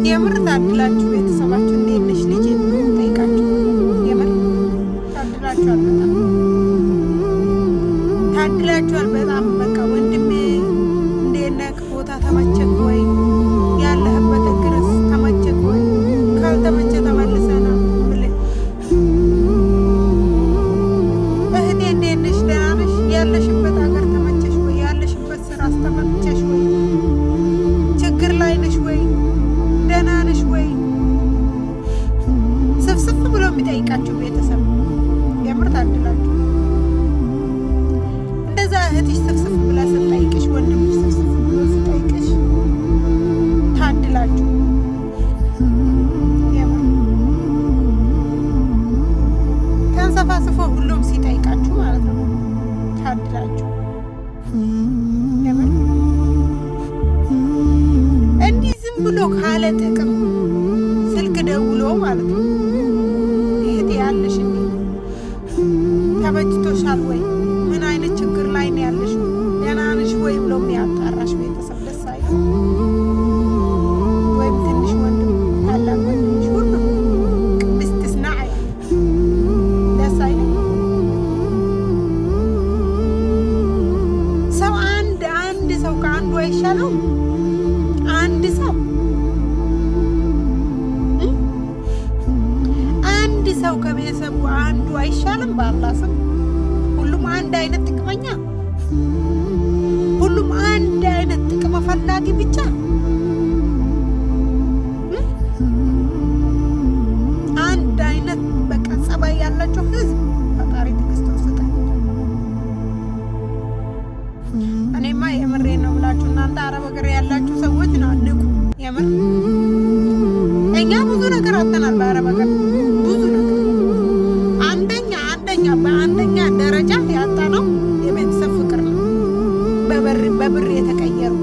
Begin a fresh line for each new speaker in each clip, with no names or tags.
የምር ታድላችሁ ቤተሰባችሁ እንዴት ነሽ ልጄ ብሎ ጠይቃችሁ የምር ታድላችኋል። በጣም ታድላችኋል። በጣም በቃ ወንድሜ እንዴት ነህ? ቦታ ተመቸክ ወይ? ያለህበት እግርስ ተመቸክ ወይ? ካልተመቸ ተመልሰህ ነው ብለህ እህቴ እንዴት ነሽ? ደህና ነሽ? ያለሽበት ሀገር ተመቸሽ ወይ? ያለሽበት ስራ አስተመቸሽ ወይ? ችግር ላይ ነሽ ወይ? ደህና ነሽ ወይ? ስፍስፍ ብሎ የሚጠይቃችሁ ቤተሰብ የምር ታድላችሁ። እንደዛ እህትሽ ስፍስፍ ብላ ስትጠይቅሽ፣ ወንድምሽ ስፍስፍ ብሎ ስትጠይቅሽ ታድላችሁ። የምር ተንሰፋስፎ ሁሉም ሲጠይቃችሁ ማለት ነው ታድላችሁ። የምር እንዲህ ዝም ብሎ ካለ ጥቅም ስልክ ደውሎ ማለት ነው እህቴ ያለሽ እንዴ? ተበጅቶሻል ወይ? ምን አይነት ችግር ላይ ነው ያለሽ? ደህና ነሽ ወይ ብሎ የሚያጣራሽ ቤተሰብ ደስ አይልም? ወይም ትንሽ ወንድም ታላቅ ወንድምሽ ሁሉ ብስትስናዕ ደስ አይልም? ሰው አንድ ሰው ከአንዱ አይሻለው? አንድ ሰው ሰው ከቤተሰቡ አንዱ አይሻልም? በአላህ ስም ሁሉም አንድ አይነት ጥቅመኛ፣ ሁሉም አንድ አይነት ጥቅም ፈላጊ ብቻ። አንድ አይነት በቃ ጸባይ ያላቸው ህዝብ ፈጣሪ ትዕግስት ወሰጠኝ። እኔማ የምሬን ነው ብላችሁ እናንተ አረብ ሀገር ያላችሁ ሰዎች ነው ንቁ። የምር እኛ ብዙ ነገር አጥተናል በአረብ ሀገር ብዙ ነገር። በአንደኛ ደረጃ ያጣነው የቤተሰብ ፍቅር ነው። በብር የተቀየሩ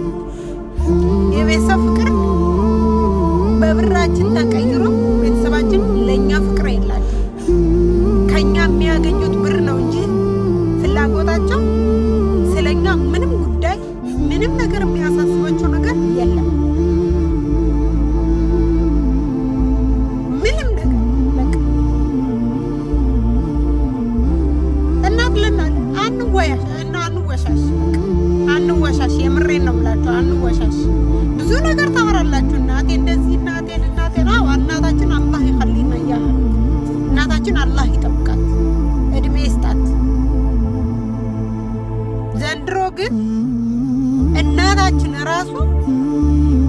የቤተሰብ ፍቅር በብራችን ተቀይሮ ቤተሰባችን ለእኛ ፍቅር የላቸው። ከኛ የሚያገኙት ብር ነው እንጂ ፍላጎታቸው ስለኛ ምንም ጉዳይ ምንም ነገር የሚያሳስባቸው ነገር የለም። ምንም ነገር በቃ አንወሻሽ። የምሬን ነው የምላችሁ፣ አንወሻሽ። ብዙ ነገር ታወራላችሁ። እናቴ እንደዚህ እናቴን እናታችን አላህ ይኸሊና እያለ እናታችን አላህ ይጠብቃት፣ እድሜ ይስጣት። ዘንድሮ ግን እናታችን ራሱ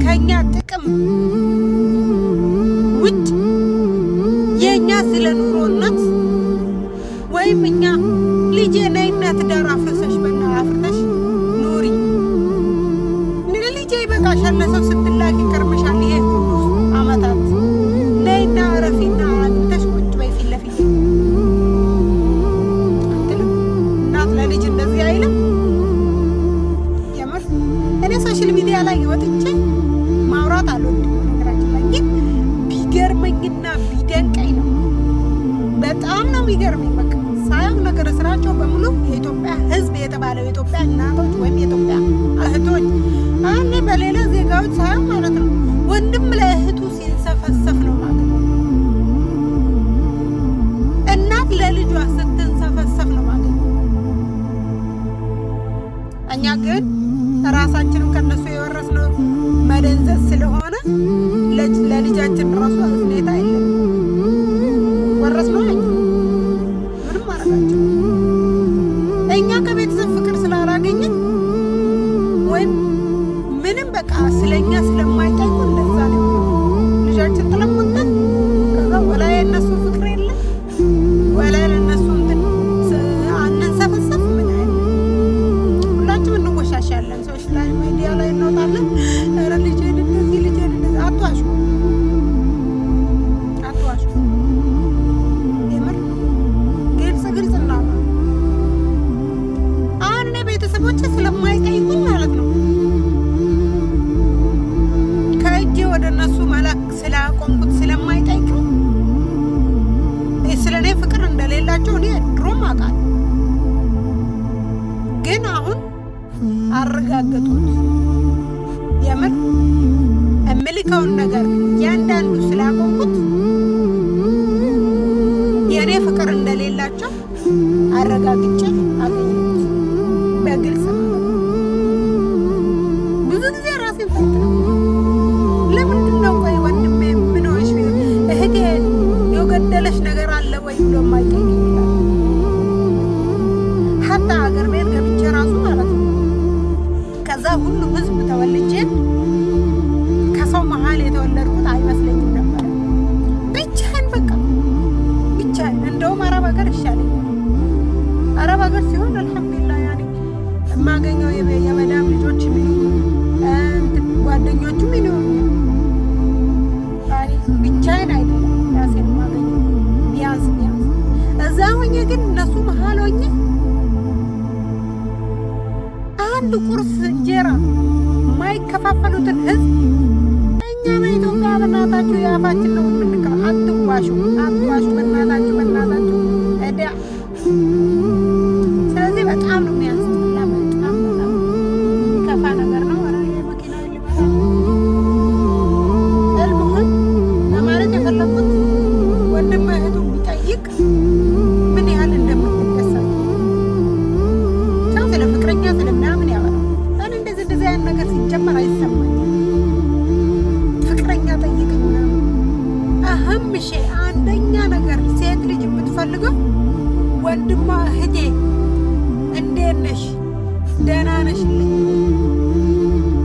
ከኛ ጥቅም ውጭ የኛ ስለ ኑሮነት ወይም እኛ ልጄ ነይና ትዳር አፍርሰሽ በና አፍርተሽ ኑሪ ልጄ ይበቃሻል ለሰው ስትላኪ ከርመሻል ይሄ ሁሉ አመታት ነይና ረፊና አግብተሽ ቁጭ በይ ፊት ለፊት አትልም። እናት ለልጅ እንደዚህ አይልም። የምር እኔ ሶሻል ሚዲያ ላይ ወጥቼ ማውራት አልወድም። ነገራችን ላይ ግን ቢገርመኝና ቢደንቀኝ ነው። በጣም ነው የሚገርመኝ። በቃ ሳይሆን ነገር ስራቸው በሙሉ የኢትዮጵያ ሕዝብ የተባለው የኢትዮጵያ እናቶች ወይም የኢትዮጵያ እህቶች እኔ በሌላ ዜጋዎች ሳይሆን ማለት ነው ወንድም ለእህቱ ሲንሰፈሰፍ ነው ማለት ነው። እናት ለልጇ ስትንሰፈሰፍ ነው ማለት ነው። እኛ ግን ራሳችንም ከነሱ የወረስነው መደንዘዝ ስለሆነ ለልጃችን ራሱ ሁኔታ የለም ወረስነው ምንም ማረጋቸው እኛ ከቤተሰብ ፍቅር ስላላገኘን ወይም ምንም በቃ ስለኛ ስለማይጠይቁ ለዛ ነው ልጃችን ጥለሙተን ከዛ ወላይ የነሱ ፍቅር የለም ወላይ ለነሱ እንትን አንንሰፈሰፍ ምን አይደል። ሁላችንም እንወሻሻለን። ሶሻል ሚዲያ ላይ እንወጣለን። ኧረ ልጄን እንደዚህ አትዋሹ። የምር ግልጽ ነው። አሁን እኔ ቤተሰቦቼ ስለማይጠይቁኝ ማለት ነው ከእጄ ወደ እነሱ መላክ ስላቆምኩት ስለማይጠይቁኝ ስለ እኔ ፍቅር እንደሌላቸው እኔ ድሮም አውቃለሁ። ግን አሁን አረጋገጡት። የምር የምልከውን ነገር ያንዳንዱ ስላቆምኩት የኔ ፍቅር እንደሌላቸው አረጋግጬ አገኘሁት በግልጽ ማለት ነው። ብዙ ጊዜ ራሴን ፈትነው ለምንድን ነው ቆይ ወንድሜ ምን ሆንሽ እህቴ የገደለሽ ነገር አለ ወይ ብሎ የማይጠይቅ ይላል። ሀታ ሀገር ቤት ገብቼ ራሱ ማለት ነው ከዛ ሁሉ ህዝብ ተወልጄ ከሰው መሀል የተወለድኩት አይመስለኝም ነበር። ብቻዬን በቃ ብቻዬን። እንደውም አረብ ሀገር ይሻለኛል። አረብ ሀገር ሲሆን አልሐምዱሊላህ ያኔ የማገኘው የመዳም ልጆች ጓደኞቹ ይኖሩ ብቻዬን አይደለም ራሴን የማገኘው ቢያንስ እዛ ሆኜ ግን እነሱ መሀል ሆኜ አንድ ቁርስ እንጀራ የማይከፋፈሉትን ህዝብ እኛ በኢትዮጵያ በእናታችሁ የአፋችን ነው የምንቀር። አትዋሹ በእናታችሁ እዳ። ስለዚህ በጣም ነው የሚያስጠላ፣ በጣም የሚከፋ ነገር ነው። መኪና እልሙህን ለማለት የፈለኩት ወንድም እህቱ ቢጠይቅ ምን ያህል እንደምትደሰት ሰው ስለ ፍቅረኛ ስለምናምን ያወራል። እኔ እንደዚህ አይነት ነገር ሲጀመር አይሰማኝም። ፍቅረኛ ጠይቅኝ ምናምን አህምሼ አንደኛ ነገር ሴት ልጅ የምትፈልገው ወንድሟ እህቴ እንዴት ነሽ ደህና ነሽልኝ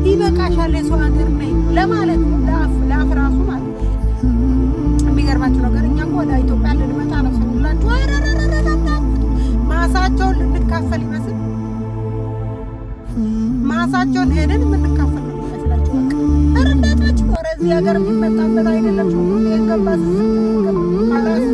ይበቃሻል የሰው ሀገር ነኝ ለማለት ነው። ለአፍ ራሱ ማለት ነው። የሚገርማችሁ ነገር እኛ እኮ ወደ ኢትዮጵያ ልንመጣ ነው ስንላችሁ ማሳቸውን ልንካፈል ይመስል ማሳቸውን ሄደን የምንካፈል ነው ይመስላችሁ። በቃ ረዳታችሁ ወደዚህ ሀገር የሚመጣበት አይደለም። ሹሩ የገባ ካላስ